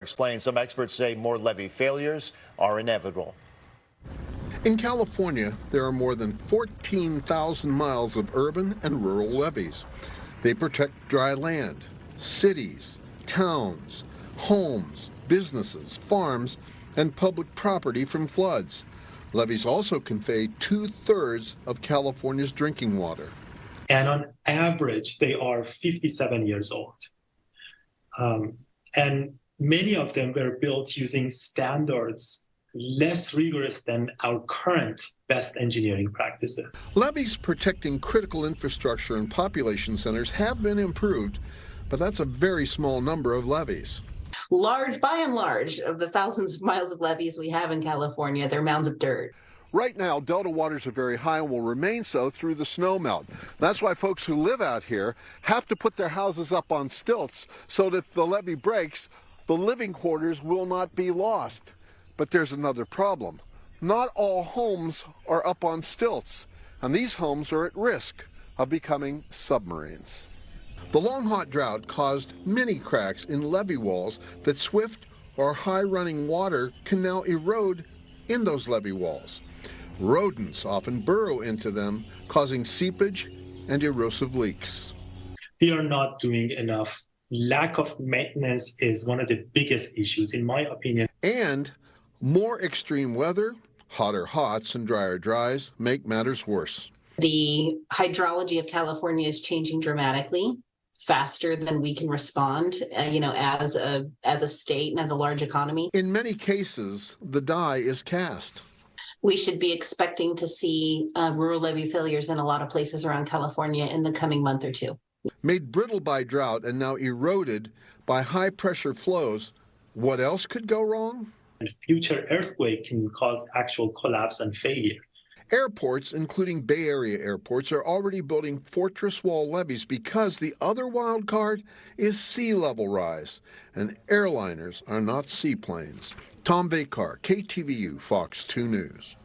Explains some experts say more levee failures are inevitable. In California, there are more than 14,000 miles of urban and rural levees. They protect dry land, cities, towns, homes, businesses, farms, and public property from floods. Levees also convey 2/3 of California's drinking water. And on average, they are 57 years old. And many of them were built using standards less rigorous than our current best engineering practices. Levees protecting critical infrastructure and population centers have been improved, but that's a very small number of levees. By and large, of the thousands of miles of levees we have in California, they're mounds of dirt. Right now, delta waters are very high and will remain so through the snowmelt. That's why folks who live out here have to put their houses up on stilts so that if the levee breaks, the living quarters will not be lost. But there's another problem. Not all homes are up on stilts, and these homes are at risk of becoming submarines. The long hot drought caused many cracks in levee walls that swift or high running water can now erode in those levee walls. Rodents often burrow into them, causing seepage and erosive leaks. We are not doing enough. Lack of maintenance is one of the biggest issues, in my opinion. And more extreme weather, hotter hots and drier dries, make matters worse. The hydrology of California is changing dramatically, faster than we can respond, as a state and as a large economy. In many cases, the die is cast. We should be expecting to see rural levee failures in a lot of places around California in the coming month or two. Made brittle by drought and now eroded by high-pressure flows, what else could go wrong? A future earthquake can cause actual collapse and failure. Airports, including Bay Area airports, are already building fortress wall levees because the other wild card is sea level rise, and airliners are not seaplanes. Tom Bakar, KTVU, Fox 2 News.